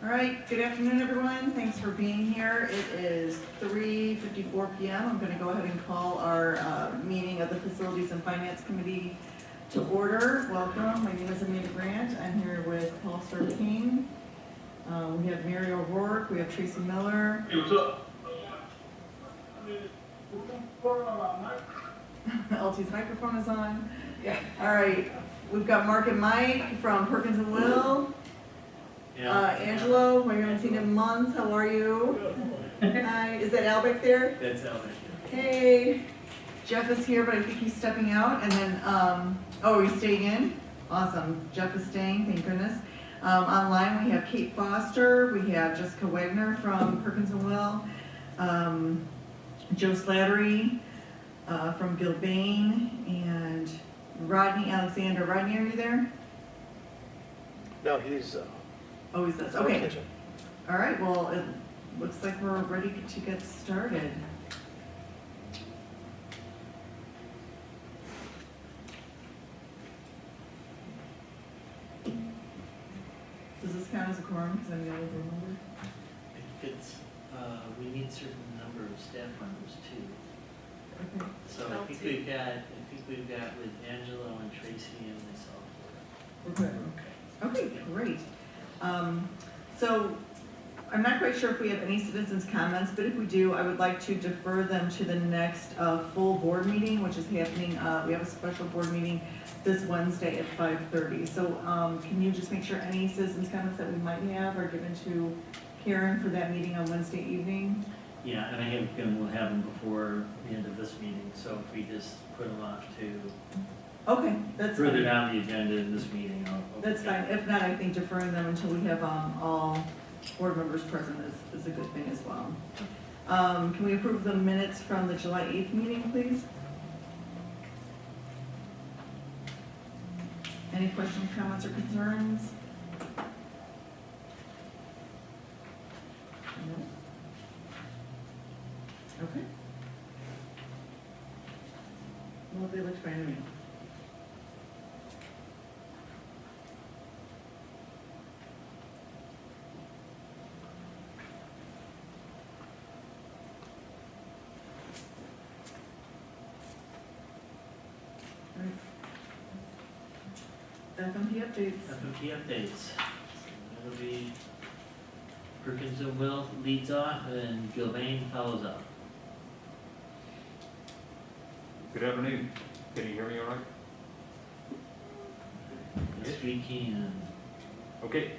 All right, good afternoon, everyone. Thanks for being here. It is 3:54 p.m. I'm going to go ahead and call our meeting of the Facilities and Finance Committee to order. Welcome. My name is Amanda Grant. I'm here with Paul King. We have Mary O'Rourke. We have Tracy Miller. Hey, what's up? LT's microphone is on. Yeah. All right. We've got Mark and Mike from Perkins and Will. Angelo, we haven't seen him in months. How are you? Hi. Is that Al back there? That's Al back there. Hey. Jeff is here, but I think he's stepping out. And then, oh, he's staying in? Awesome. Jeff is staying, thank goodness. Online, we have Kate Foster. We have Jessica Wagner from Perkins and Will. Joe Slattery from Gilbane. And Rodney Alexander. Rodney, are you there? No, he's... Oh, he says, okay. All right, well, it looks like we're ready to get started. Does this count as a quorum? Because I'm the only member. If it's, we need a certain number of staff members too. Okay. So I think we've got with Angelo and Tracy and myself. We're good. Okay, great. So I'm not quite sure if we have any citizens' comments, but if we do, I would like to defer them to the next full board meeting, which is happening. We have a special board meeting this Wednesday at 5:30. So can you just make sure any citizens' comments that we might have are given to Karen for that meeting on Wednesday evening? Yeah, and I have a feeling we'll have them before the end of this meeting. So if we just put them off to Okay, that's further fine. down the agenda in this meeting, I'll That's fine. If not, I think deferring them until we have all board members present is a good thing as well. Can we approve the minutes from the July 8th meeting, please? Any questions, comments, or concerns? No? Okay. Well, they look fine to me. FMP updates. FMP updates. So that'll be Perkins and Will leads off and Gilbane follows up. Good afternoon. Can you hear me all right? Yes, we can. Okay.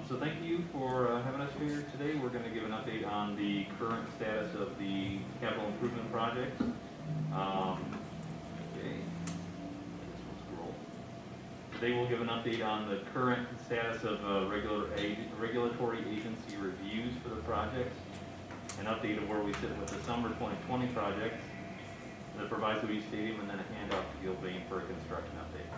So thank you for having us here today. We're going to give an update on the current status of the capital improvement projects. Okay. Today we'll give an update on the current status of regulatory agency reviews for the projects, an update of where we sit with the summer 2020 projects, the Proviso East Stadium, and then a handout to Gilbane for a construction update.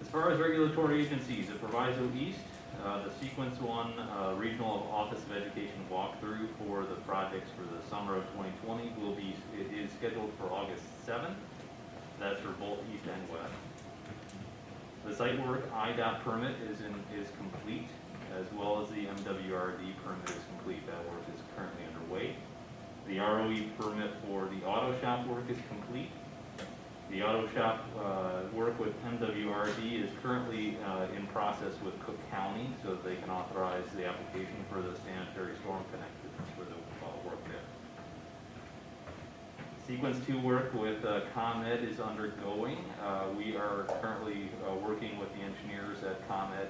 As far as regulatory agencies, the Proviso East, the Sequence 1 Regional Office of Education walkthrough for the projects for the summer of 2020 it is scheduled for August 7th. That's for both east and west. The site work IDOT permit is complete, as well as the MWRD permit is complete. That work is currently underway. The ROE permit for the auto shop work is complete. The auto shop work with MWRD is currently in process with Cook County, so that they can authorize the application for the sanitary storm connectors for the work there. Sequence 2 work with ComEd is undergoing. We are currently working with the engineers at ComEd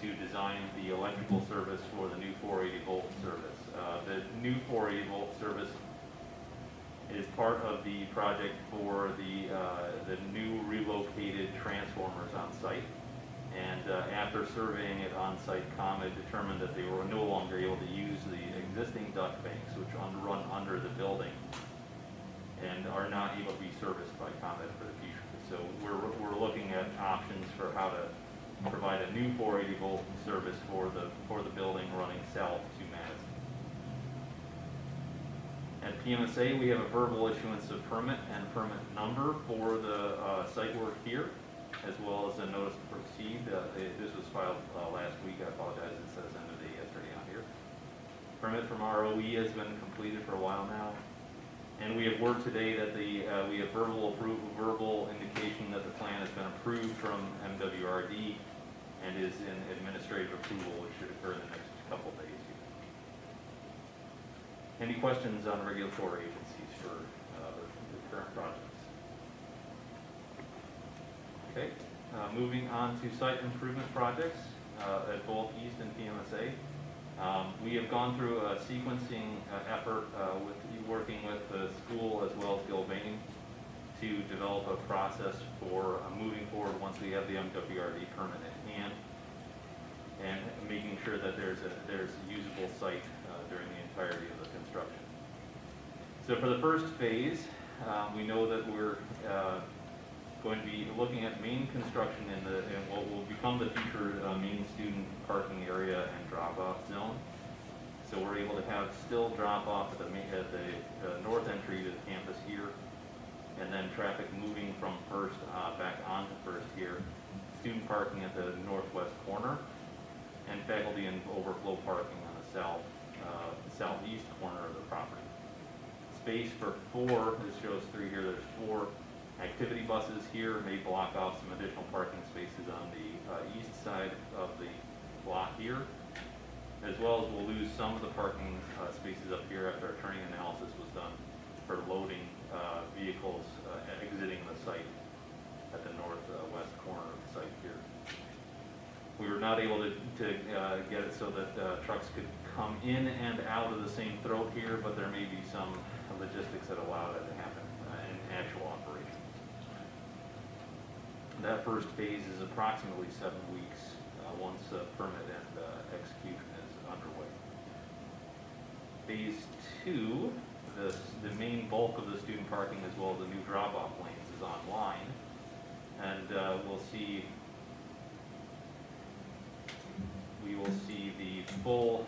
to design the electrical service for the new 480 volt service. The new 480 volt service is part of the project for the new relocated transformers on site. And after surveying it on site, ComEd determined that they were no longer able to use the existing duct banks, which run under the building, and are not able to be serviced by ComEd for the future. So we're looking at options for how to provide a new 480 volt service for the building running south to Madison. At PMSA, we have a verbal issuance of permit and permit number for the site work here. as well as a notice to proceed. This was filed last week. I apologize, it says end of day yesterday on here. Permit from ROE has been completed for a while now. And we have word today that we have verbal indication that the plan has been approved from MWRD and is in administrative approval, which should occur in the next couple of days. Any questions on regulatory agencies for the current projects? Okay, moving on to site improvement projects at both East and PMSA. We have gone through a sequencing effort with working with the school as well as Gilbane to develop a process for moving forward once we have the MWRD permit in hand, and making sure that there's a usable site during the entirety of the construction. So for the first phase, we know that we're going to be looking at main construction in what will become the future main student parking area and drop-off zone. So we're able to have still drop-off at the north entry to the campus here, and then traffic moving from First back onto First here. Student parking at the northwest corner, and faculty and overflow parking on the southeast corner of the property. Space for 4, this shows 3 here, there's 4 activity buses here, may block off some additional parking spaces on the east side of the block here, as well as we'll lose some of the parking spaces up here after our turning analysis was done for loading vehicles exiting the site at the northwest corner of the site here. We were not able to get it so that trucks could come in and out of the same throat here, but there may be some logistics that allow that to happen in actual operation. That first phase is approximately 7 weeks once permit and execution is underway. Phase 2, the main bulk of the student parking as well as the new drop-off lanes is online, and we will see the full,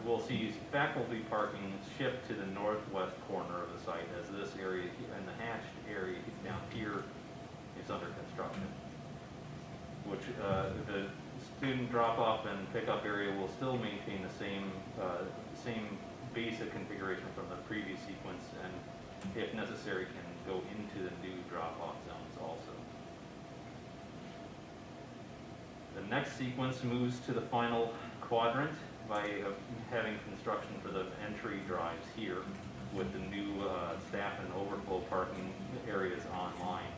we'll see faculty parking shift to the northwest corner of the site as this area and the hatched area down here is under construction, which the student drop-off and pickup area will still maintain the same basic configuration from the previous sequence, and if necessary can go into the new drop-off zones also. The next sequence moves to the final quadrant by having construction for the entry drives here with the new staff and overflow parking areas online.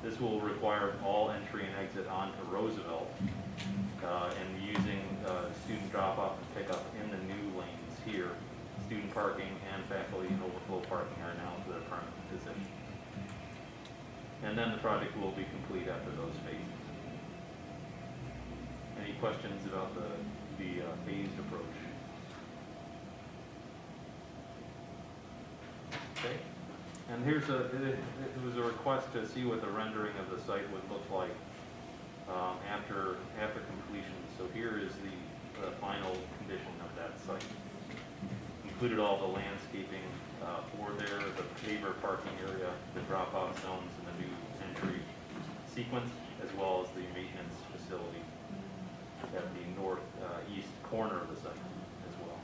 This will require all entry and exit onto Roosevelt and using student drop-off and pickup in the new lanes here. Student parking and faculty and overflow parking are now to their permanent position. And then the project will be complete after those phases. Any questions about the phased approach? Okay. And here's it was a request to see what the rendering of the site would look like after completion. So here is the final condition of that site. Included all the landscaping for there, the paver parking area, the drop-off zones, and the new entry sequence, as well as the maintenance facility at the northeast corner of the site as well.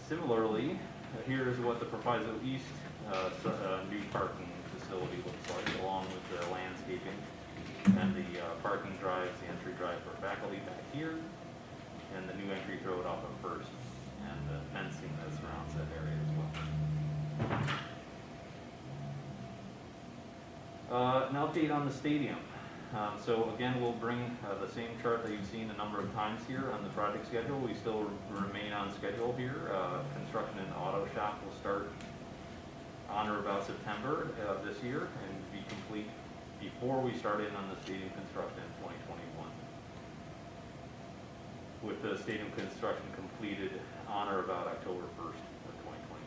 Similarly, here is what the Proviso East new parking facility looks like, along with the landscaping and the parking drives, the entry drive for faculty back here, and the new entry road off of First, and the fencing that surrounds that area as well. An update on the stadium. So again, we'll bring the same chart that you've seen a number of times here on the project schedule. We still remain on schedule here. Construction in the auto shop will start on or about September this year and be complete before we start in on the stadium construction in 2021. With the stadium construction completed on or about October 1st of 2021.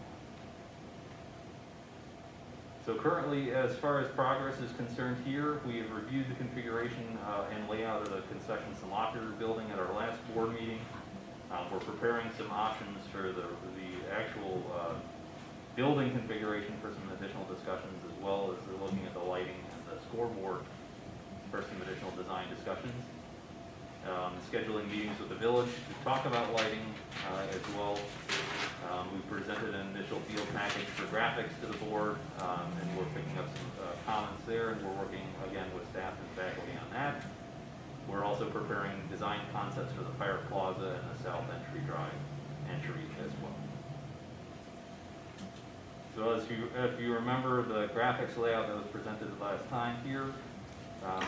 So currently, as far as progress is concerned here, we have reviewed the configuration and layout of the concessions and locker building at our last board meeting. We're preparing some options for the actual building configuration for some additional discussions, as well as they're looking at the lighting and the scoreboard for some additional design discussions. Scheduling meetings with the village to talk about lighting as well. We presented an initial field package for graphics to the board, and we're picking up some comments there, and we're working again with staff and faculty on that. We're also preparing design concepts for the fire plaza and the south entry drive entry as well. So if you remember the graphics layout that was presented last time here,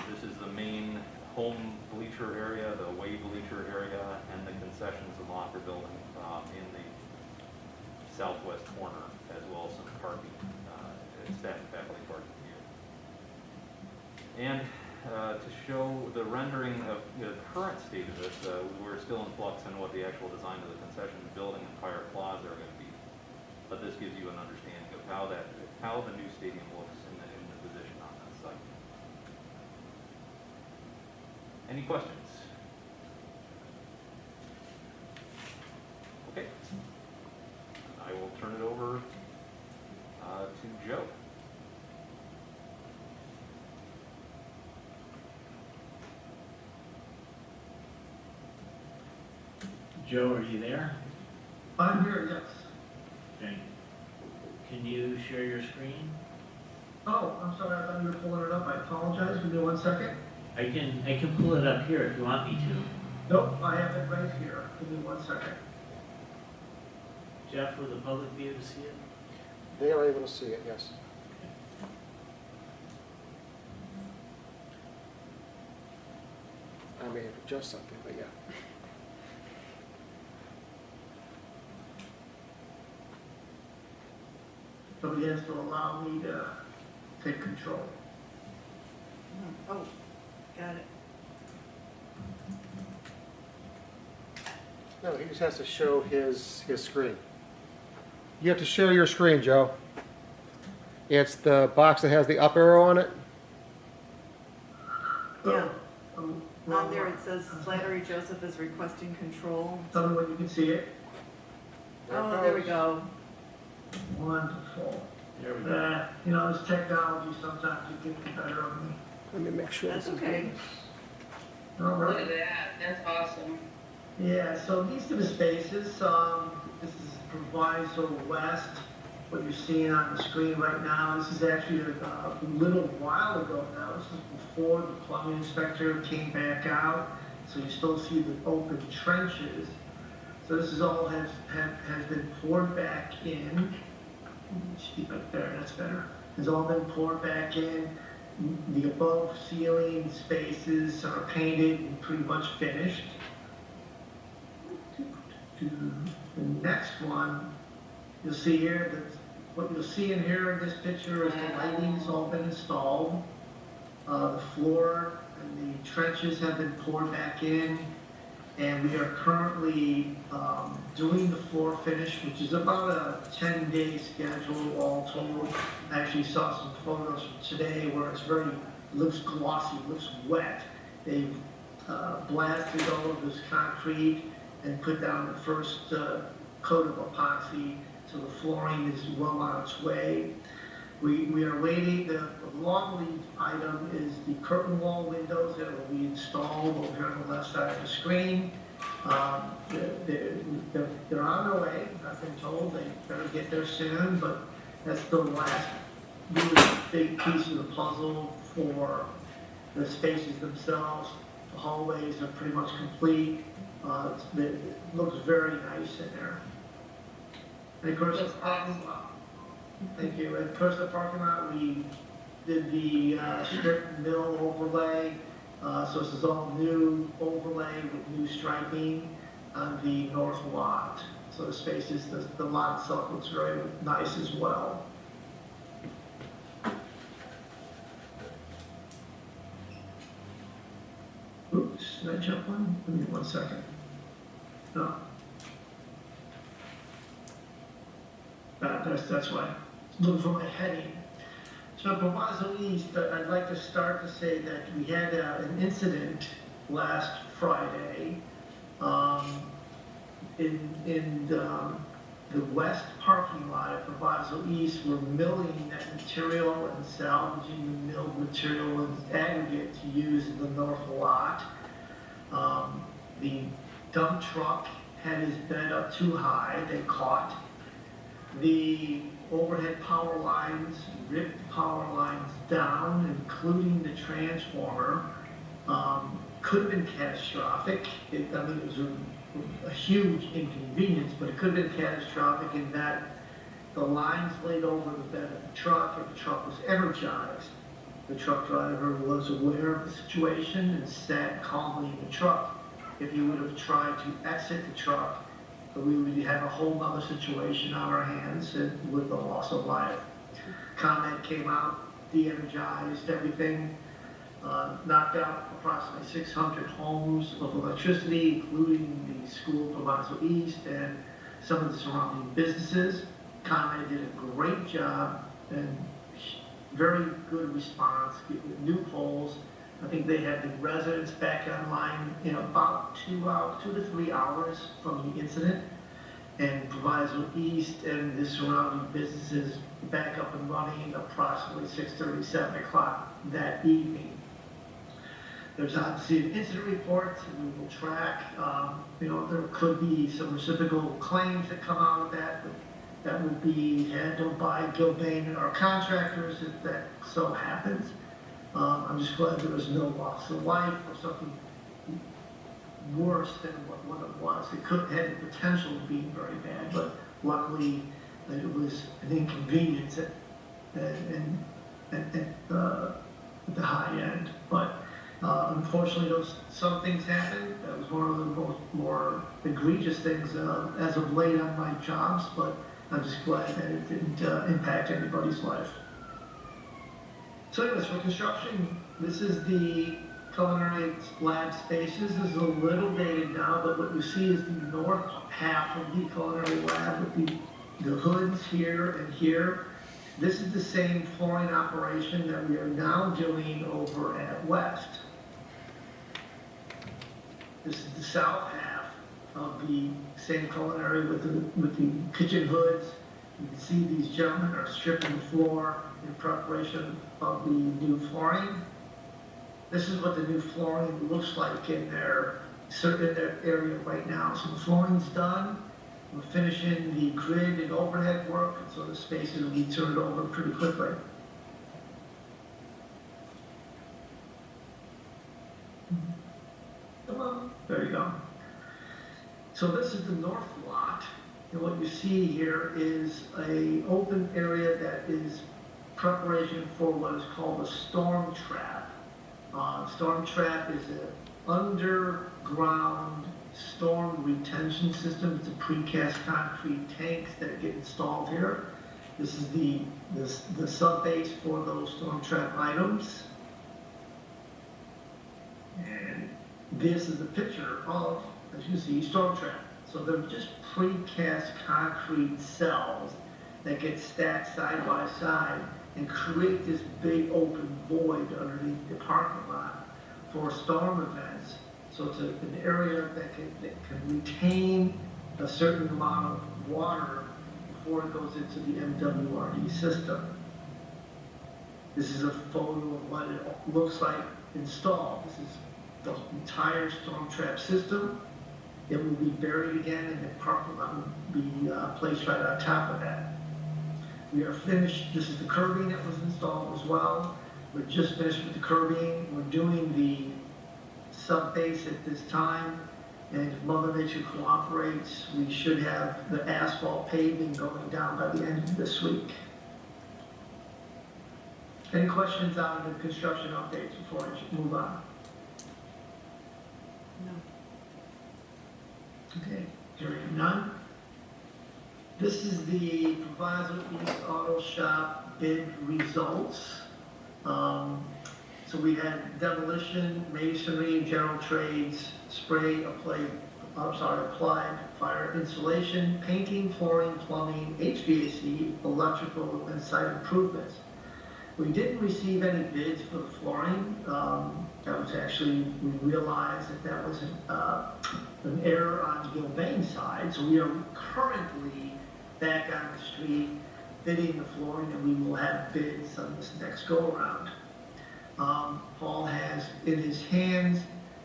this is the main home bleacher area, the away bleacher area, and the concessions and locker building in the southwest corner, as well as some parking, staff and faculty parking here. And to show the rendering of the current state of this, we're still in flux on what the actual design of the concessions building and fire plaza are going to be. But this gives you an understanding of how the new stadium looks in the position on that site. Any questions? Okay. I will turn it over to Joe. Joe, are you there? I'm here, yes. Okay. Can you share your screen? Oh, I'm sorry, I thought you were pulling it up. I apologize. Give me 1 second. I can pull it up here if you want me to. Nope, I have it right here. Give me 1 second. Jeff, will the public be able to see it? They are able to see it, yes. I may have adjusted something, but yeah. Somebody has to allow me to take control. Oh, got it. No, he just has to show his screen. You have to share your screen, Joe. It's the box that has the up arrow on it. Yeah. Oh, On there it says Flannery Joseph is requesting control. Tell me when you can see it. Oh, there we go. Wonderful. There we go. You know, this technology, sometimes it gets the better of me. Let me make sure. That's this is okay. All Look right. at that, that's awesome. Yeah, so these are the spaces. This is Proviso West, what you're seeing on the screen right now. This is actually a little while ago now. This is before the plumbing inspector came back out. So you still see the open trenches. So this is all has been poured back in. Keep it there, that's better. It's all been poured back in. The above ceiling spaces are painted and pretty much finished. The next one, you'll see here that what you'll see in here in this picture is the lighting's all been installed. The floor and the trenches have been poured back in, and we are currently doing the floor finish, which is about a 10-day schedule all told. I actually saw some photos from today where looks glossy, looks wet. They've blasted all of this concrete and put down the first coat of epoxy, so the flooring is well on its way. We are waiting. The long lead item is the curtain wall windows that will be installed over here on the left side of the screen. They're on their way. I've been told they better get there soon, but that's the last really big piece of the puzzle for the spaces themselves. The hallways are pretty much complete. It looks very nice in there. And of course, Looks awesome. thank you. And of course, the parking lot, we did the strip mill overlay. So this is all new overlay with new striping on the north lot. So the spaces, the lot itself looks very nice as well. Oops, did I jump one? Give me 1 second. No. That's why. Looking for my heading. So Proviso East, I'd like to start to say that we had an incident last Friday in the the west parking lot at Proviso East were milling that material and salvaging the milled material and aggregate to use in the north lot. The dump truck had his bed up too high, they caught. The overhead power lines ripped the power lines down, including the transformer. Could have been catastrophic. It was a huge inconvenience, but it could have been catastrophic in that the lines laid over the bed of the truck, and the truck was energized. The truck driver was aware of the situation and sat calmly in the truck. If he would have tried to exit the truck, we would have a whole other situation on our hands and with the loss of life. ComEd came out, de-energized everything, knocked out approximately 600 homes of electricity, including the school Proviso East and some of the surrounding businesses. ComEd did a great job and very good response, with new poles. I think they had the residents back online in about 2 to 3 hours from the incident, and Proviso East and the surrounding businesses back up and running approximately 6:30, 7 o'clock that evening. There's obviously an incident report we will track. There could be some reciprocal claims that come out of that, but that will be handled by Gilbane and our contractors if that so happens. I'm just glad there was no loss of life or something worse than what it was. It could have the potential to be very bad, but luckily it was an inconvenience at the high end. But unfortunately, some things happened. That was one of the more egregious things as of late on my jobs, but I'm just glad that it didn't impact anybody's life. So anyways, for construction, this is the culinary lab spaces. This is a little dated now, but what you see is the north half of the culinary lab with the hoods here and here. This is the same flooring operation that we are now doing over at West. This is the south half of the same culinary with the kitchen hoods. You can see these gentlemen are stripping the floor in preparation of the new flooring. This is what the new flooring looks like in their area right now. So the flooring's done. We're finishing the grid and overhead work, and so the spaces will be turned over pretty quickly. Come on, there you go. So this is the north lot, and what you see here is an open area that is preparation for what is called a storm trap. Storm trap is an underground storm retention system. It's a precast concrete tanks that get installed here. This is the sub base for those storm trap items. And this is a picture of, as you see, storm trap. So they're just precast concrete cells that get stacked side by side and create this big open void underneath the parking lot for storm events. So it's an area that can retain a certain amount of water before it goes into the MWRD system. This is a photo of what it looks like installed. This is the entire storm trap system. It will be buried again, and the parking lot will be placed right on top of that. We are finished. This is the curbing that was installed as well. We're just finished with the curbing. We're doing the sub base at this time, and if Mother Nature cooperates, we should have the asphalt paving going down by the end of this week. Any questions on the construction updates before I move on? No. Okay, hearing none. This is the Proviso East Auto Shop bid results. So we had demolition, masonry, general trades, applied fire insulation, painting, flooring, plumbing, HVAC, electrical, and site improvements. We didn't receive any bids for the flooring. That was actually, we realized that was an error on Gilbane's side. So we are currently back on the street, bidding the flooring, and we will have bids on this next go-around. Paul has in his hands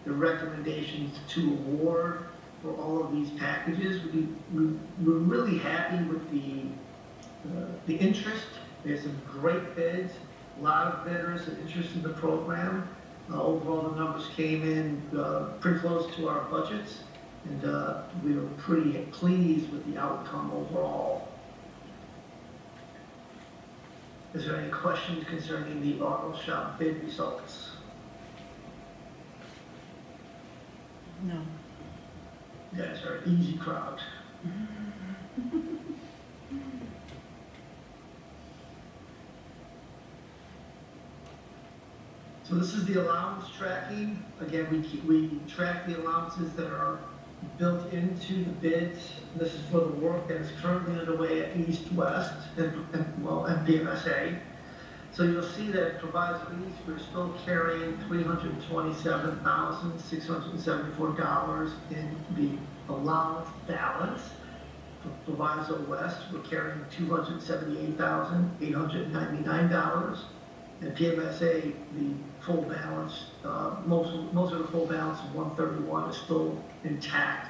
the recommendations to award for all of these packages. We're really happy with the interest. There's some great bids, a lot of bidders and interest in the program. Overall, the numbers came in pretty close to our budgets, and we were pretty pleased with the outcome overall. Is there any questions concerning the auto shop bid results? No. You guys are an easy crowd. So this is the allowance tracking. Again, we track the allowances that are built into the bids. This is for the work that is currently underway at East West and PMSA. So you'll see that Proviso East, we're still carrying $327,674 in the allowance balance. For Proviso West, we're carrying $278,899. And PMSA, the full balance, most of the full balance of 131 is still intact.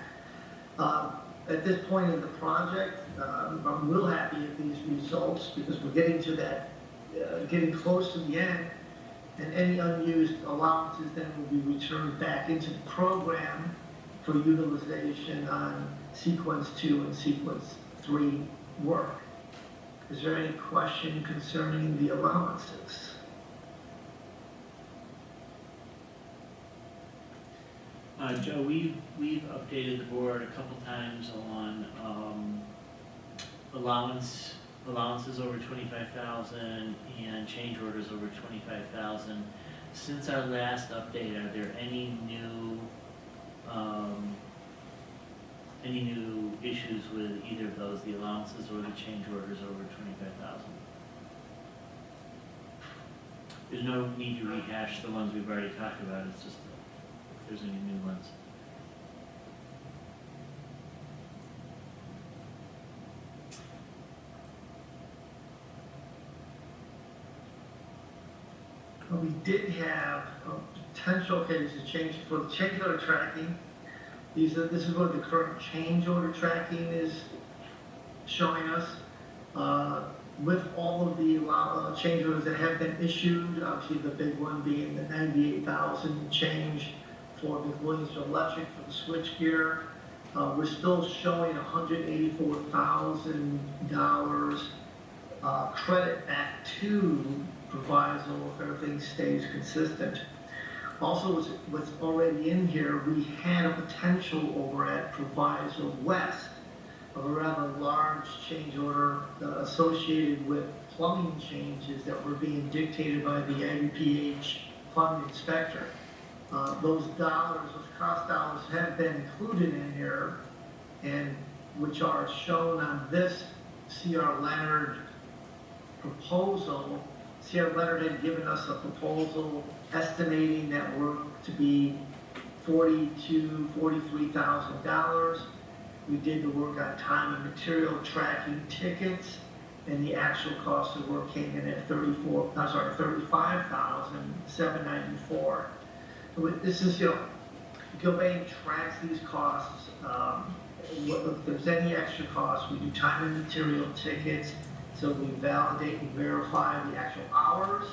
At this point in the project, I'm real happy at these results because we're getting to that, getting close to the end, and any unused allowances then will be returned back into the program for utilization on sequence 2 and sequence 3 work. Is there any question concerning the allowances? Joe, we've updated the board a couple times on allowances over 25,000 and change orders over 25,000. Since our last update, are there any new issues with either of those, the allowances or the change orders over 25,000? There's no need to rehash the ones we've already talked about. It's just if there's any new ones. We did have a potential case to change for the change order tracking. This is what the current change order tracking is showing us. With all of the change orders that have been issued, obviously the big one being the 98,000 change for the Williamsville Electric for the switchgear. We're still showing $184,000 credit back to Proviso if everything stays consistent. Also, what's already in here, we had a potential over at Proviso West of a rather large change order associated with plumbing changes that were being dictated by the IUPH plumbing inspector. Those cost dollars have been included in here, and which are shown on this C.R. Leonard proposal. C.R. Leonard had given us a proposal estimating that work to be $43,000. We did the work on time and material tracking tickets, and the actual cost of work came in at $35,794. This is, Gilbane tracks these costs. If there's any extra costs, we do time and material tickets. So we validate and verify the actual hours,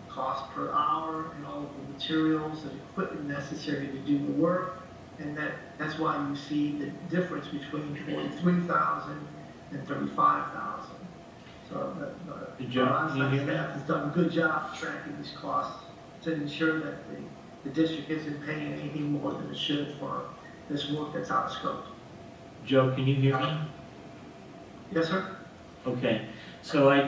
cost per hour, and all of the materials and equipment necessary to do the work. And that's why you see the difference between 43,000 and 35,000. So Good job. our staff has done a good job tracking these costs to ensure that the district isn't paying anything more than it should for this work that's out of scope. Joe, can you hear me? Yes, sir? Okay, so I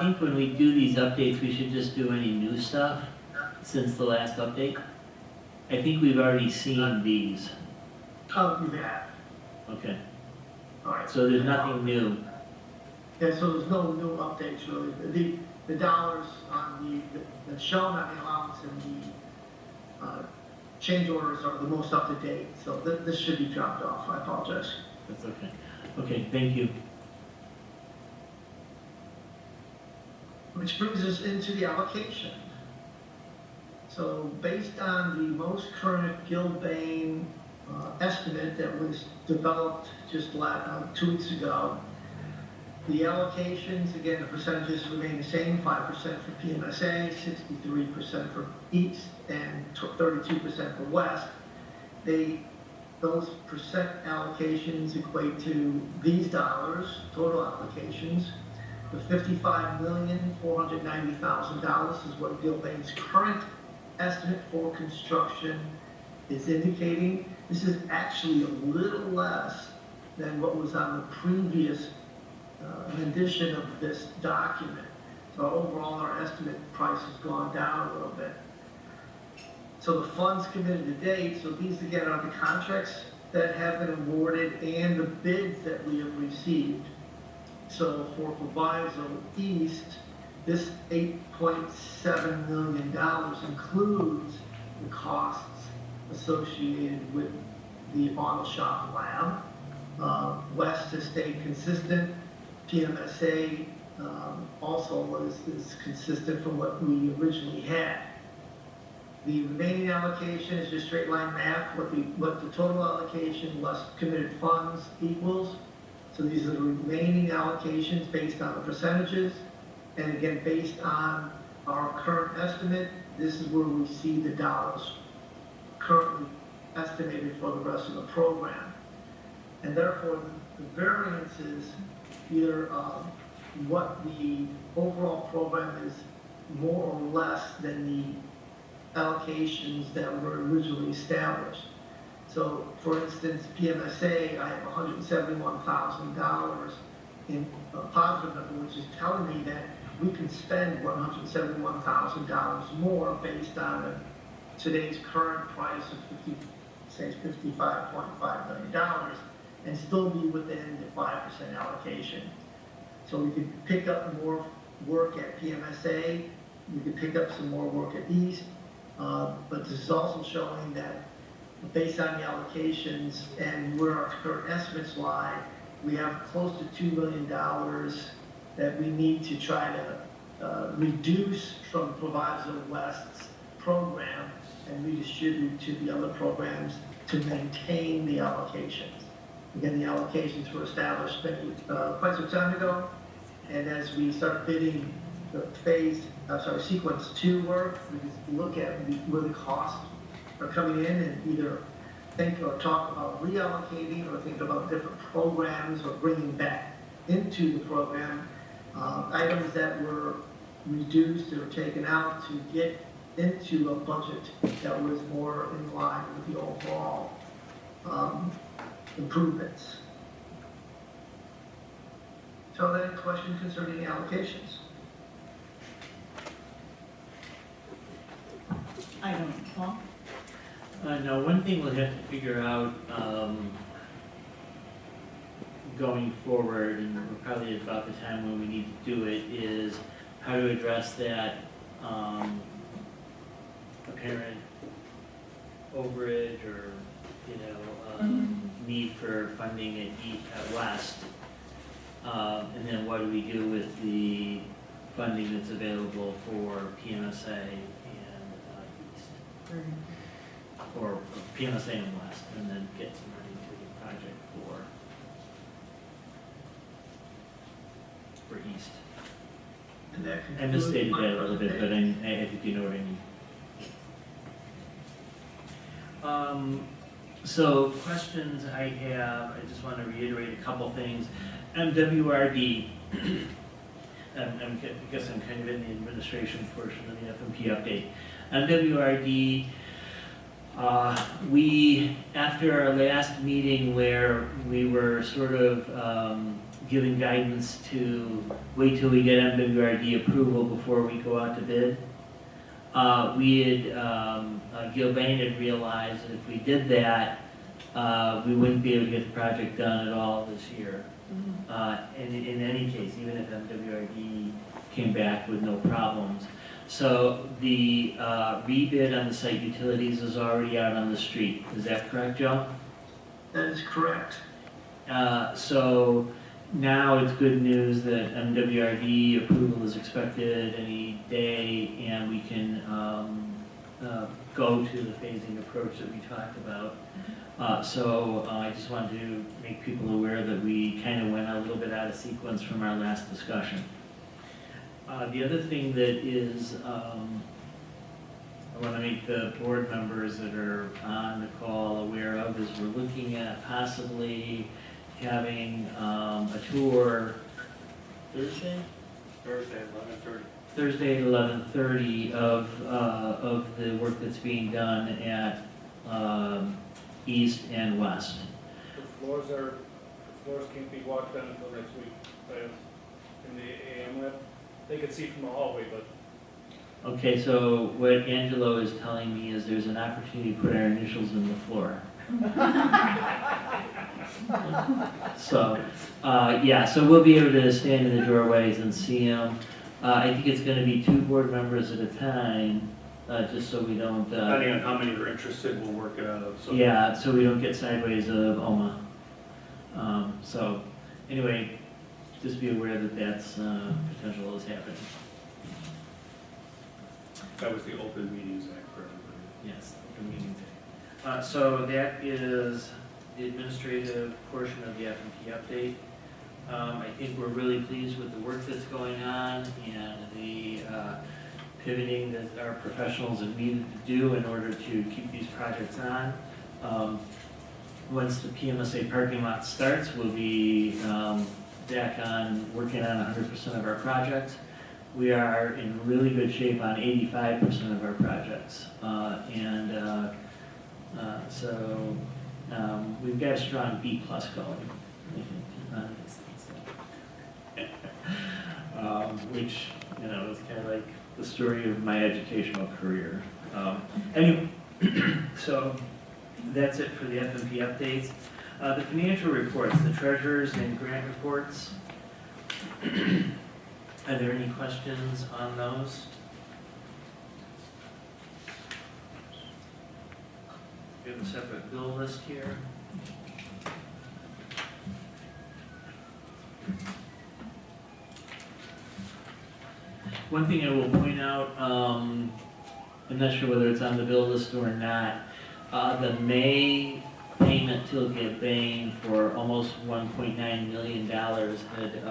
think when we do these updates, we should just do any new stuff since the last update. I think we've already seen these. Oh, you have. Okay, All right. so there's nothing new. Yeah, so there's no new updates really. The dollars on the shown on the allowance and the change orders are the most up to date. So this should be dropped off. I apologize. That's okay. Okay, thank you. Which brings us into the allocation. So based on the most current Gilbane estimate that was developed just 2 weeks ago, the allocations, again, the percentages remain the same, 5% for PMSA, 63% for East, and 32% for West. Those percent allocations equate to these dollars, total allocations. The $55,490,000 is what Gilbane's current estimate for construction is indicating. This is actually a little less than what was on the previous rendition of this document. So overall, our estimate price has gone down a little bit. So the funds committed to date, so these again are the contracts that have been awarded and the bids that we have received. So for Proviso East, this $8.7 million includes the costs associated with the auto shop lab. West has stayed consistent. PMSA also is consistent from what we originally had. The remaining allocation is just straight line math, what the total allocation less committed funds equals. So these are the remaining allocations based on the percentages. And again, based on our current estimate, this is where we see the dollars currently estimated for the rest of the program. And therefore, the variances, either what the overall program is more or less than the allocations that were originally established. So, for instance, PMSA, I have $171,000 in a positive number, which is telling me that we can spend $171,000 more based on today's current price of $55.5 million and still be within the 5% allocation. So we could pick up more work at PMSA, we could pick up some more work at East, but this is also showing that based on the allocations and where our current estimates lie, we have close to $2 million that we need to try to reduce from Proviso West's program and redistribute to the other programs to maintain the allocations. Again, the allocations were established quite some time ago, and as we start bidding the sequence 2 work, we can look at where the costs are coming in and either think or talk about reallocating or think about different programs or bringing back into the program items that were reduced or taken out to get into a budget that was more in line with the overall improvements. So then, question concerning the allocations. I don't, Paul? No, one thing we'll have to figure out going forward, and probably about the time when we need to do it, is how to address that apparent overage or, need for funding at West. And then what do we do with the funding that's available for PMSA and East? Or PMSA and West, and then get some money to the project for East. And that I misstated that a little bit, but I think you know what I mean. So questions I have, I just want to reiterate a couple things. MWRD, I guess I'm kind of in the administration portion of the FMP update. MWRD, we, after our last meeting where we were sort of giving guidance to wait till we get MWRD approval before we go out to bid, Gilbane had realized that if we did that, we wouldn't be able to get the project done at all this year. And in any case, even if MWRD came back with no problems. So the rebid on the site utilities is already out on the street. Is that correct, Joe? That is correct. So now it's good news that MWRD approval is expected any day, and we can go to the phasing approach that we talked about. So I just wanted to make people aware that we kind of went a little bit out of sequence from our last discussion. The other thing that is, I want to make the board members that are on the call aware of is we're looking at possibly having a tour Thursday? Thursday, 11:30. Thursday at 11:30 of the work that's being done at East and West. The floors can't be walked on until next week, in the AM lab. They can see from the hallway, but Okay, so what Angelo is telling me is there's an opportunity to put our initials in the floor. So, yeah, so we'll be able to stand in the doorways and see them. I think it's gonna be 2 board members at a time, just so we don't, depending on how many are interested, we'll work it out. So yeah, so we don't get sideways of OMA. So, anyway, just be aware that that's, potential is happening. that was the open meetings act for everybody. Yes, open meeting day. So that is the administrative portion of the F&P update. I think we're really pleased with the work that's going on and the pivoting that our professionals have needed to do in order to keep these projects on. Once the PMSA parking lot starts, we'll be back on working on 100% of our projects. We are in really good shape on 85% of our projects. So we've got a strong B+ going, I think, on these things. Which, you know, is kind of like the story of my educational career. Anyway, so that's it for the F&P updates. The financial reports, the treasurers and grant reports. Are there any questions on those? We have a separate bill list here. One thing I will point out, I'm not sure whether it's on the bill list or not, the May payment to Gilbane for almost $1.9 million had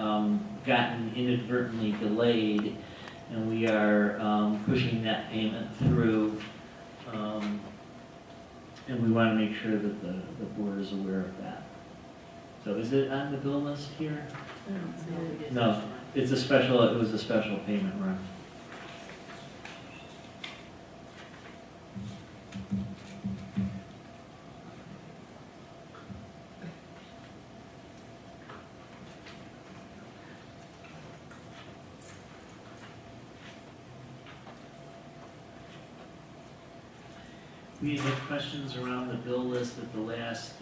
gotten inadvertently delayed, and we are pushing that payment through, and we want to make sure that the board is aware of that. So is it on the bill list here? No, it's a special, it was a special payment run. We had questions around the bill list at the last,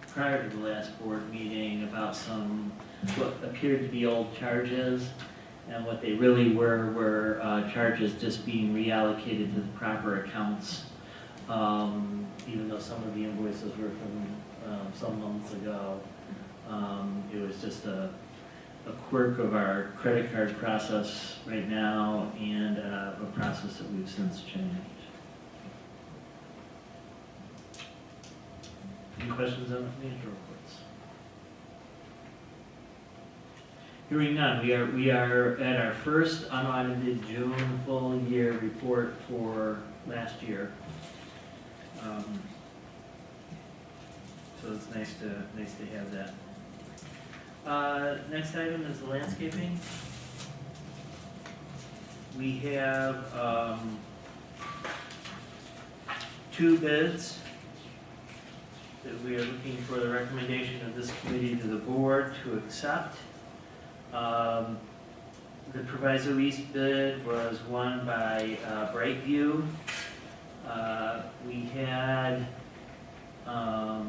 prior to the last board meeting about some, what appeared to be old charges. And what they really were charges just being reallocated to the proper accounts. Even though some of the invoices were from some months ago. It was just a quirk of our credit card process right now and a process that we've since changed. Any questions on the financial reports? Hearing none, we are at our first unaudited June full year report for last year. So it's nice to have that. Next item is the landscaping. We have 2 bids that we are looking for the recommendation of this committee to the board to accept. The Proviso East bid was won by Brightview. We had, help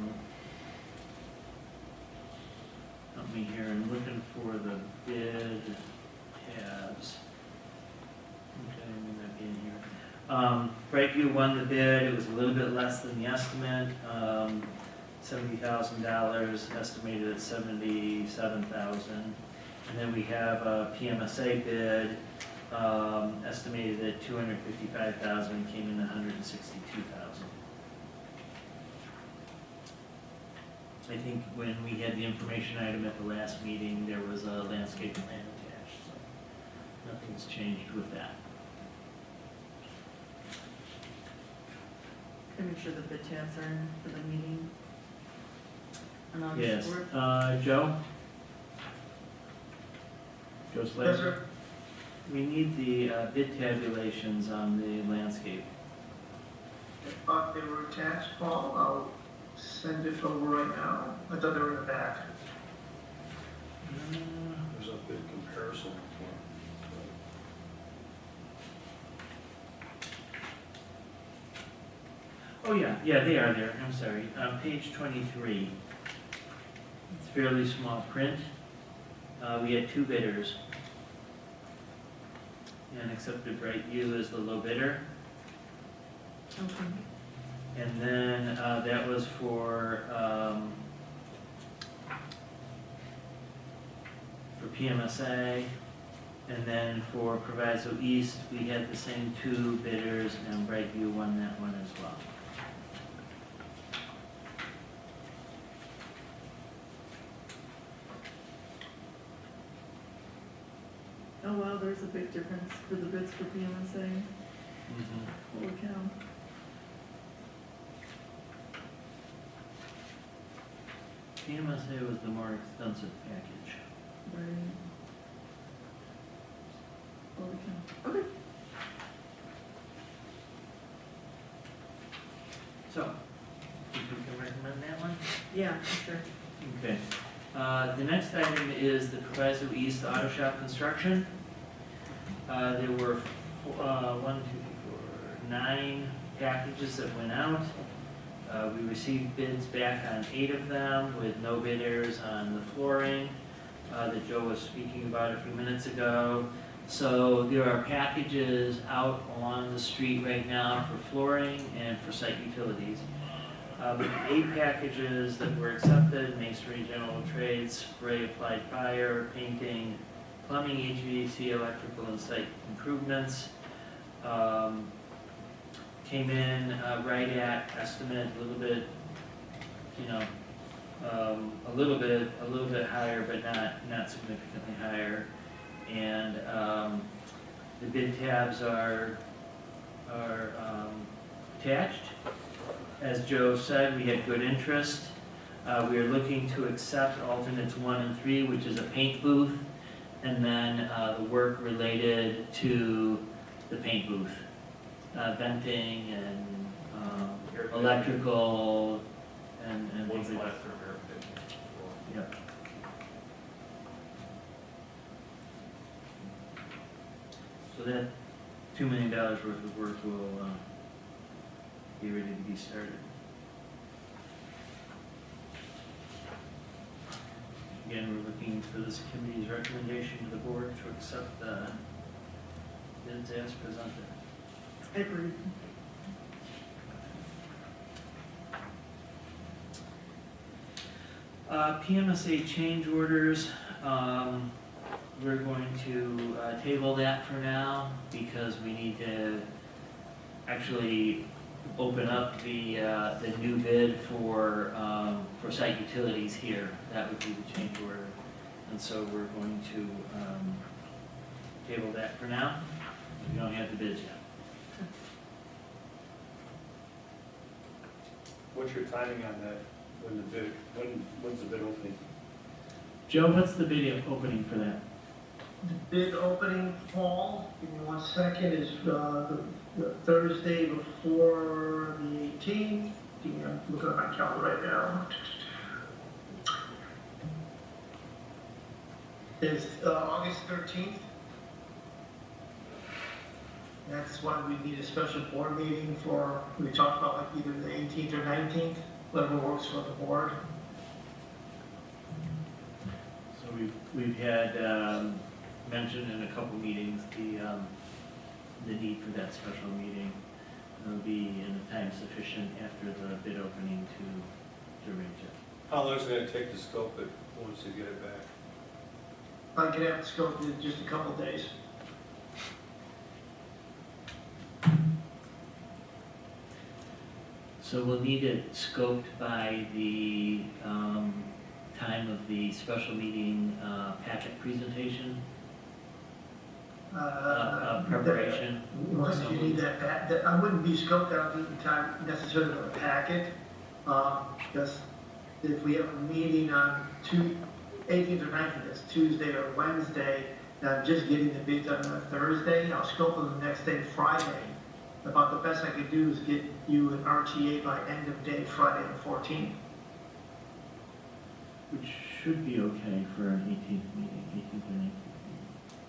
me here, I'm looking for the bid tabs. Okay, may not be in here. Brightview won the bid. It was a little bit less than the estimate. $70,000, estimated at $77,000. And then we have a PMSA bid, estimated at $255,000, came in $162,000. I think when we had the information item at the last meeting, there was a landscape plan attached, so nothing's changed with that. Can I make sure the bid tabs are in for the meeting on August Yes, 4th? Joe? Joe Yes, Slater? sir. We need the bid tabulations on the landscape. They were attached, Paul. I'll send it over right now. I thought they were in the back. There's a big comparison point. Oh, yeah, they are there, I'm sorry. Page 23. It's fairly small print. We had 2 bidders. And accepted Brightview as the low bidder. Okay. And then that was for PMSA. And then for Proviso East, we had the same 2 bidders, and Brightview won that one as well. Oh, wow, there's a big difference for the bids for PMSA. Holy cow. PMSA was the more expensive package. Right. Holy cow. Okay. So, think we can recommend that one? Yeah, sure. Okay. The next item is the Proviso East Auto Shop construction. There were 9 packages that went out. We received bids back on 8 of them with no bidders on the flooring that Joe was speaking about a few minutes ago. So there are packages out along the street right now for flooring and for site utilities. With 8 packages that were accepted: masonry, general trades, spray, applied fire, painting, plumbing, HVAC, electrical, and site improvements. Came in right at estimate, a little bit, a little bit higher, but not significantly higher. And the bid tabs are attached. As Joe said, we had good interest. We are looking to accept alternates 1 and 3, which is a paint booth, and then the work related to the paint booth, venting and electrical and What's things like left that. for verification? Yep. So that $2 million worth of work will be ready to be started. Again, we're looking for this committee's recommendation to the board to accept the bids as presented. Agreed. PMSA change orders, we're going to table that for now because we need to actually open up the new bid for site utilities here. That would be the change order. And so we're going to table that for now. We don't have the bids yet. What's your timing on that? When's the bid opening? Joe, what's the bid opening for that? The bid opening, Paul, give me 1 second, is the Thursday before the 18th. I'm looking at my calendar right now. It's August 13th. That's when we need a special board meeting for, we talked about like either the 18th or 19th, whatever works for the board. So we've had mentioned in a couple meetings the need for that special meeting. It'll be in a time sufficient after the bid opening to to arrange it. How long is it gonna take to scope it once you get it back? I could have it scoped in just a couple days. So we'll need it scoped by the time of the special meeting packet presentation, preparation. Once you need that, I wouldn't be scoped out in time necessarily for the packet, because if we have a meeting on 18th or 19th, that's Tuesday or Wednesday, and I'm just getting the bids done on a Thursday, I'll scope them the next day, Friday. About the best I could do is get you an RTA by end of day, Friday the 14th. Which should be okay for an 18th meeting, 18th or 19th meeting.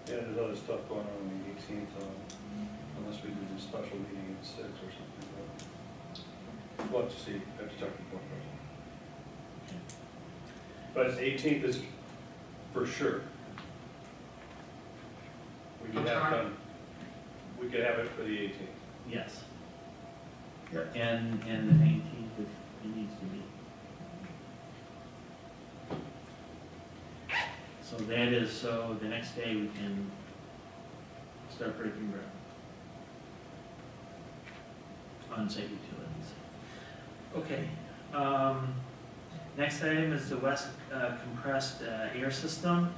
Yeah, there's other stuff going on on the 18th, unless we do the special meeting at 6 or something, but we'll have to see, have to talk to the board president. But 18th is for sure. We could have done, we could have it for the 18th. Yes. Yes. And the 19th if it needs to be. So that is, so the next day we can start breaking ground on site utilities. Okay. Next item is the west compressed air system.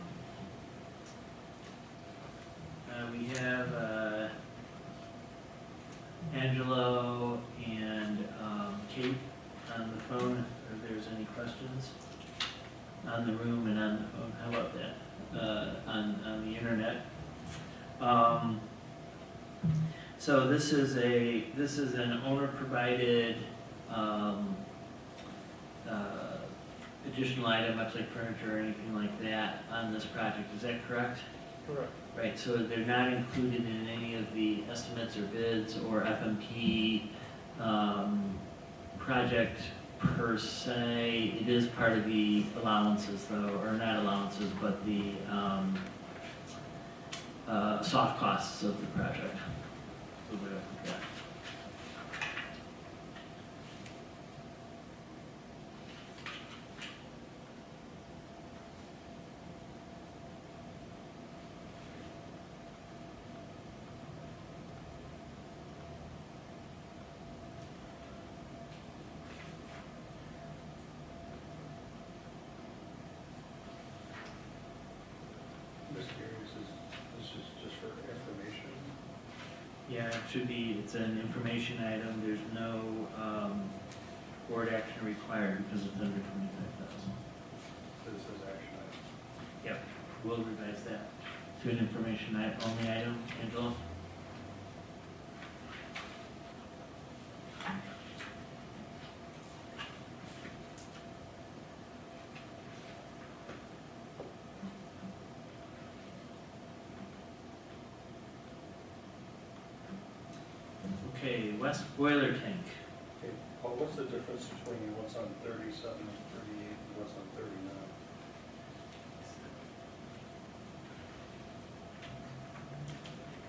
We have Angelo and Kate on the phone, if there's any questions on the room and on the phone. How about that? On the internet. So this is an owner provided additional item, much like furniture or anything like that, on this project. Is that correct? Correct. Right, so they're not included in any of the estimates or bids or FMP project per se. It is part of the allowances though, or not allowances, but the soft costs of the project. So we're up with that. Just curious, this is just for information? Yeah, it should be, it's an information item. There's no board action required because it's under 25,000. This is action item. Yep, we'll revise that to an information only item. Angela? Okay, west boiler tank. Okay, Paul, what's the difference between what's on 37 and 38 and what's on 39?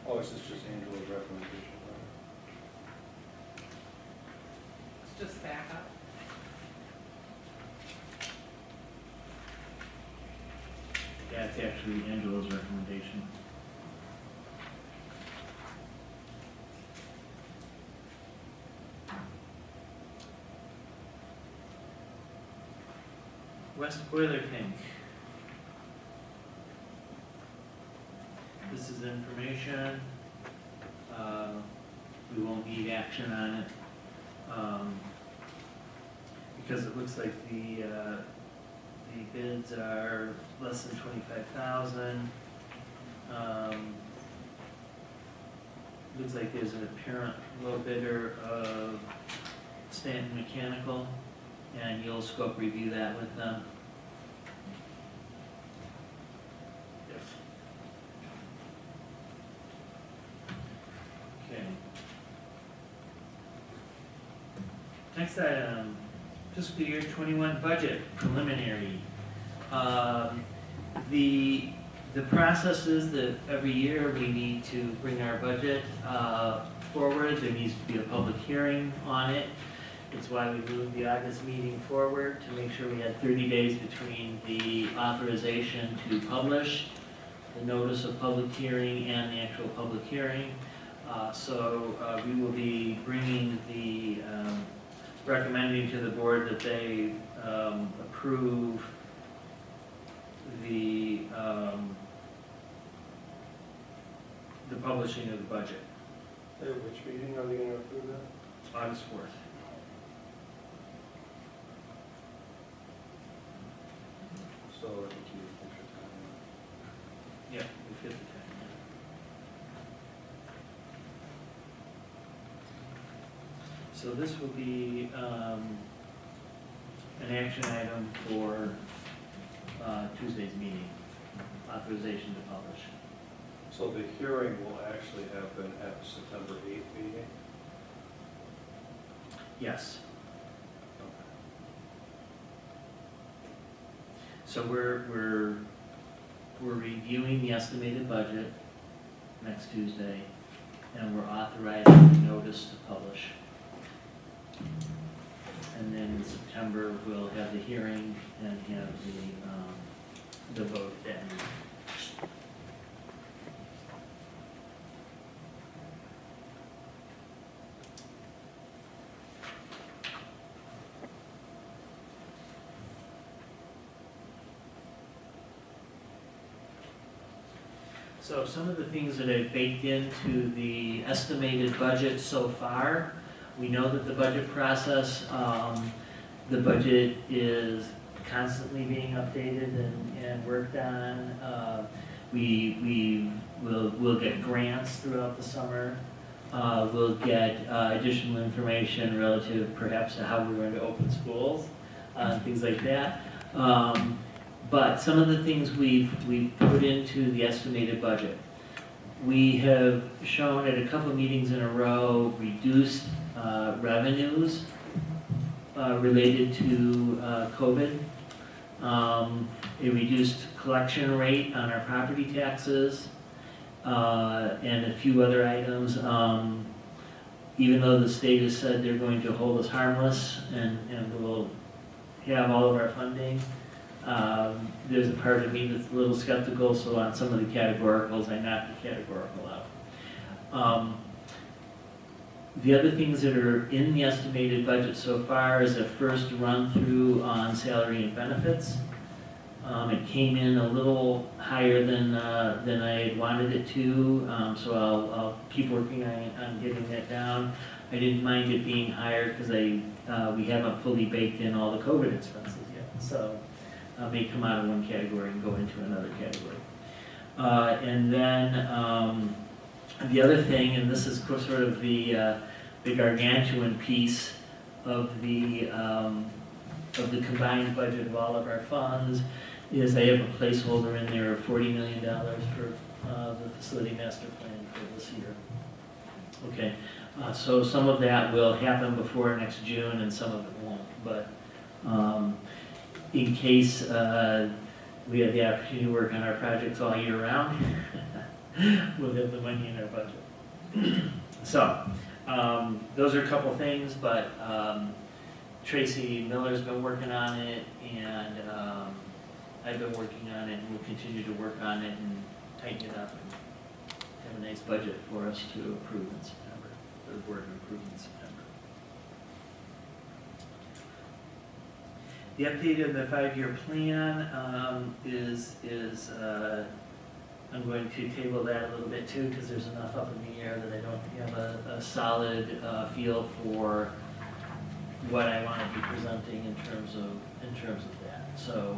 Oh, this is just Angela's recommendation, right? It's just backup. Yeah, it's actually Angela's recommendation. West boiler tank. This is information. We won't need action on it. Because it looks like the bids are less than 25,000. Looks like there's an apparent low bidder of Stanton Mechanical, and you'll scope review that with them. Yes. Okay. Next item, fiscal year 21 budget preliminary. The process is that every year we need to bring our budget forward. There needs to be a public hearing on it. It's why we moved the August meeting forward, to make sure we had 30 days between the authorization to publish, the notice of public hearing, and the actual public hearing. So we will be bringing the, recommending to the board that they approve the publishing of the budget, Which meeting are they gonna approve that? August 4th. So I think you think your time. Yeah, we fit the time. So this will be an action item for Tuesday's meeting, authorization to publish. So the hearing will actually happen at the September 8th meeting? Yes. Okay. So we're reviewing the estimated budget next Tuesday, and we're authorizing the notice to publish. And then in September, we'll have the hearing and have the vote then. So some of the things that I've baked into the estimated budget so far, we know that the budget process, the budget is constantly being updated and worked on. We'll get grants throughout the summer. We'll get additional information relative perhaps to how we're going to open schools, things like that. But some of the things we've put into the estimated budget. We have shown at a couple of meetings in a row reduced revenues related to COVID. A reduced collection rate on our property taxes, and a few other items. Even though the state has said they're going to hold us harmless and we'll have all of our funding, there's a part of me that's a little skeptical, so on some of the categoricals, I knocked the categorical out. The other things that are in the estimated budget so far is a first run through on salary and benefits. It came in a little higher than I had wanted it to, so I'll keep working on getting that down. I didn't mind it being higher because we haven't fully baked in all the COVID expenses yet, so may come out of one category and go into another category. And then the other thing, and this is sort of the gargantuan piece of the combined budget of all of our funds, is I have a placeholder in there of $40 million for the facility master plan for this year. Okay, so some of that will happen before next June and some of it won't, but in case we have the opportunity to work on our projects all year round, we'll have the money in our budget. So, those are a couple things, but Tracy Miller's been working on it, and I've been working on it, and we'll continue to work on it and tighten it up and have a nice budget for us to approve in September, for the board to approve in September. The update of the 5-year plan is I'm going to table that a little bit too, because there's enough up in the air that I don't have a solid feel for what I want to be presenting in terms of that. So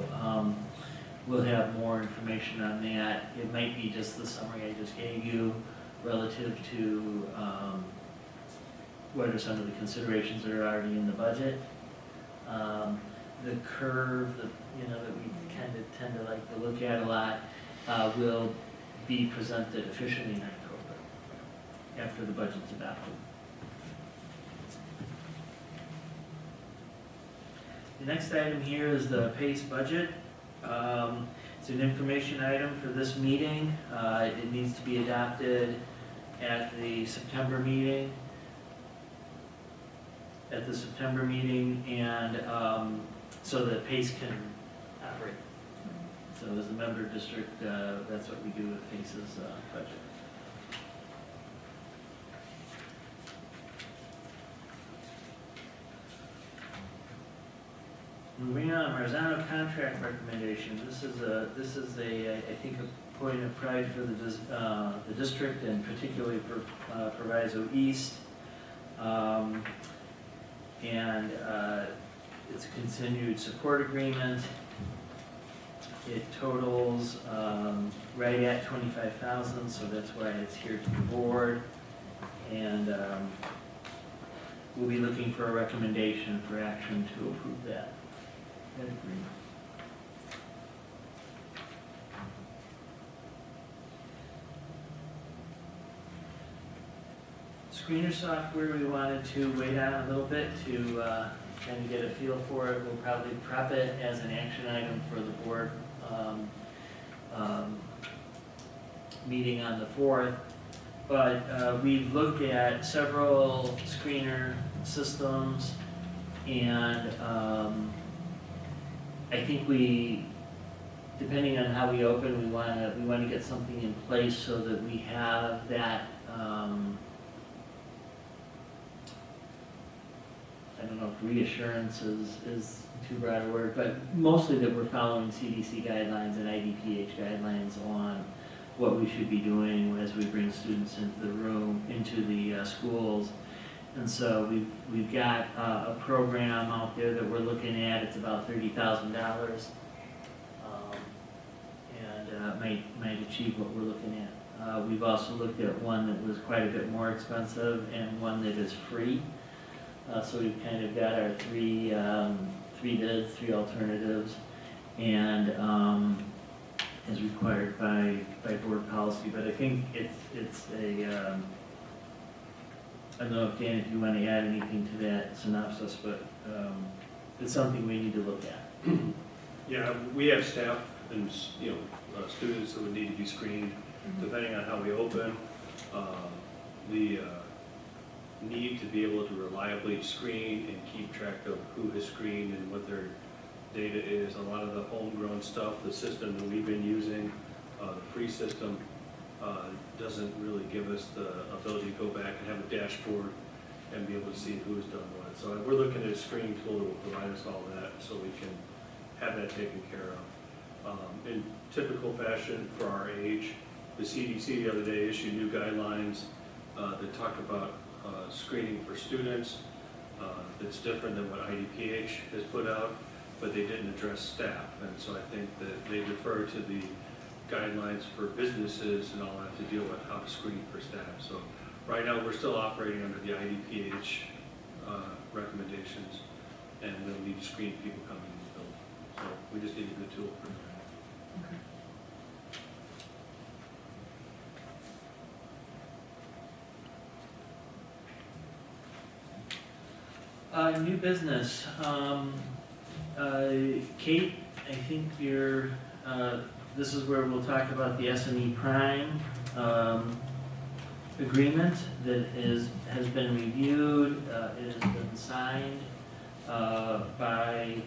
we'll have more information on that. It might be just the summary I just gave you relative to what are some of the considerations that are already in the budget. The curve that that we kind of tend to like to look at a lot will be presented officially in October after the budget's adopted. The next item here is the PACE budget. It's an information item for this meeting. It needs to be adopted at the September meeting. at the September meeting, and so that PACE can operate. So as a member district, that's what we do with PACE's budget. Moving on, Marzano contract recommendation. This is a I think a point of pride for the district, and particularly for Proviso East. It's a continued support agreement. It totals right at $25,000, so that's why it's here to the board. And we'll be looking for a recommendation for action to approve that agreement. Screener software, we wanted to wait on a little bit to kind of get a feel for it. We'll probably prep it as an action item for the board meeting on the 4th. But we've looked at several screener systems, and I think depending on how we open, we want to get something in place so that we have that. I don't know if reassurance is too broad a word, but mostly that we're following CDC guidelines and IDPH guidelines on what we should be doing as we bring students into the schools. And so we've got a program out there that we're looking at. It's about $30,000, and might achieve what we're looking at. We've also looked at one that was quite a bit more expensive and one that is free. So we've kind of got our three bids, three alternatives, and as required by board policy. But I think it's a I don't know if Dan, if you want to add anything to that synopsis, but it's something we need to look at. Yeah, we have staff and students that would need to be screened, depending on how we open. The need to be able to reliably screen and keep track of who has screened and what their data is. A lot of the homegrown stuff, the system that we've been using, the free system, doesn't really give us the ability to go back and have a dashboard and be able to see who's done what. So we're looking at a screening tool that will provide us all that so we can have that taken care of. In typical fashion for our age, the CDC the other day issued new guidelines that talk about screening for students. That's different than what IDPH has put out, but they didn't address staff. And so I think that they defer to the guidelines for businesses and all that to deal with how to screen for staff. So right now we're still operating under the IDPH recommendations, and we'll need to screen people coming in the building. So we just need a good tool for that. New business. Kate, I think this is where we'll talk about the SME Prime agreement that has been reviewed. It has been signed by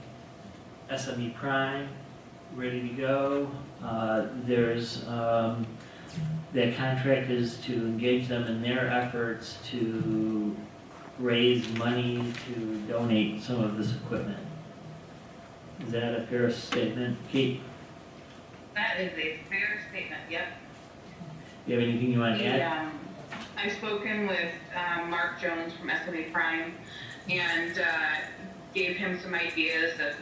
SME Prime, ready to go. That contract is to engage them in their efforts to raise money to donate some of this equipment. Is that a fair statement, Kate? That is a fair statement, yep. Do you have anything you want to add? I've spoken with Mark Jones from SMA Prime and gave him some ideas of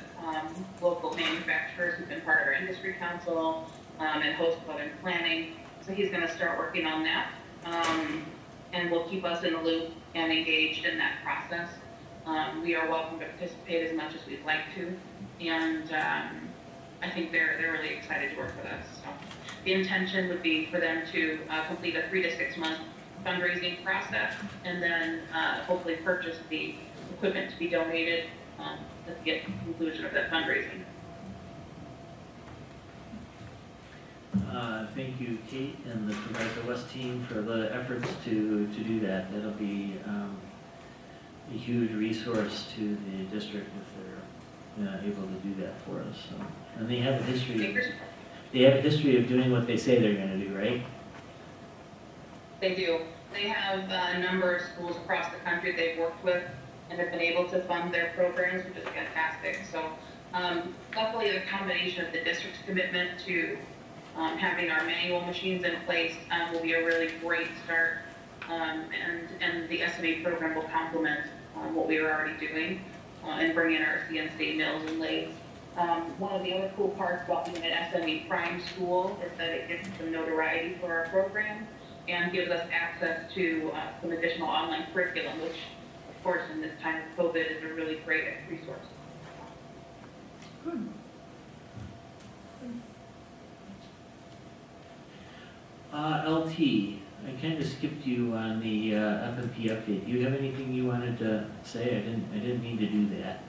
local manufacturers who've been part of our industry council and host club and planning. So he's going to start working on that and will keep us in the loop and engaged in that process. We are welcome to participate as much as we'd like to, and I think they're really excited to work with us. So the intention would be for them to complete a 3 to 6 month fundraising process, and then hopefully purchase the equipment to be donated at the conclusion of that fundraising. Thank you, Kate, and the Proviso West team for the efforts to do that. That'll be a huge resource to the district if they're able to do that for us, so. And they have a history of doing what they say they're gonna do, right? They do. They have a number of schools across the country they've worked with and have been able to fund their programs, which is fantastic. So luckily, the combination of the district's commitment to having our manual machines in place will be a really great start. And the SMA program will complement what we are already doing and bring in our CNC mills and lathes. One of the other cool parts about being an SME prime school is that it gives some notoriety for our program and gives us access to some additional online curriculum, which, of course, in this time of COVID is a really great resource. Good. LT, I kind of skipped you on the F&P update. Do you have anything you wanted to say? I didn't mean to do that.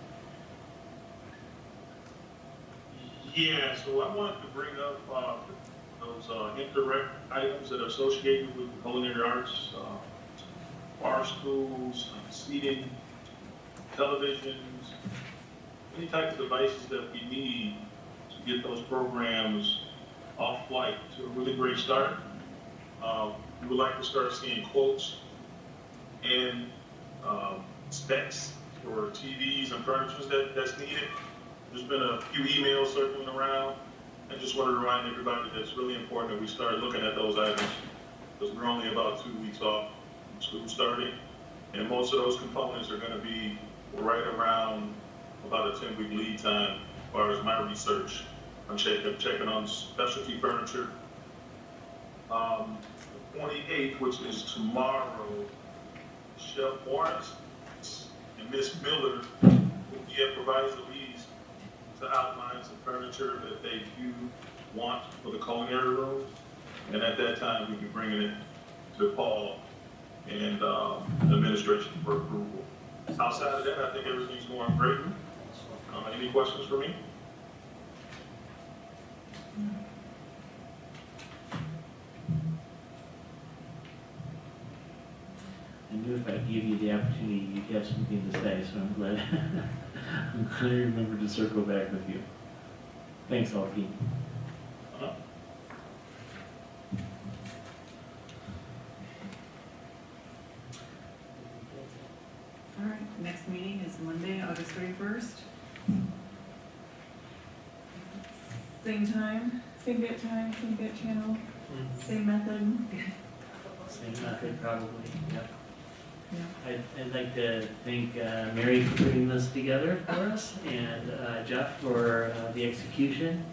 Yeah, so I wanted to bring up those indirect items that are associated with the culinary arts, bar schools, seating, televisions, any type of devices that we need to get those programs off flight to a really great start. We would like to start seeing quotes and specs for TVs and furniture that's needed. There's been a few emails circling around. I just want to remind everybody that it's really important that we start looking at those items because we're only about 2 weeks off from school starting. And most of those components are going to be right around about a 10-week lead time as far as my research. I'm checking on specialty furniture. The 28th, which is tomorrow, Chef Morris and Miss Miller will be at Proviso to outline some furniture that they do want for the culinary room. And at that time, we'll be bringing it to Paul and the administration for approval. Outside of that, I think everything's going great. Any questions for me? I knew if I gave you the opportunity, you'd have something to say, so I'm glad I remembered to circle back with you. Thanks, LP. All right, next meeting is Monday, August 31st. Same time, same bit time, same bit channel, same method. Same method, probably, yep. Yeah. I'd like to thank Mary for putting this together for us, and Jeff for the execution.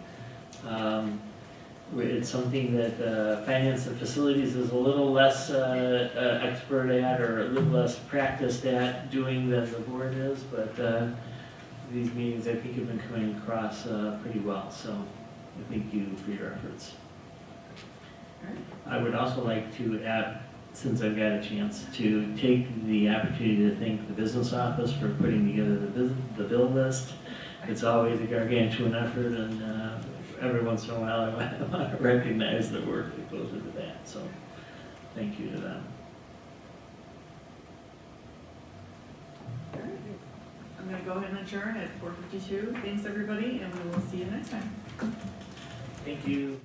It's something that finance and facilities is a little less expert at, or a little less practiced at doing than the board is, but these meetings I think have been coming across pretty well, so I thank you for your efforts. I would also like to add, since I've got a chance, to take the opportunity to thank the business office for putting together the bill list. It's always a gargantuan effort, and every once in a while I want to recognize the work that goes into that, so thank you to them. I'm going to go ahead and adjourn at 4:52. Thanks, everybody, and we will see you next time. Thank you.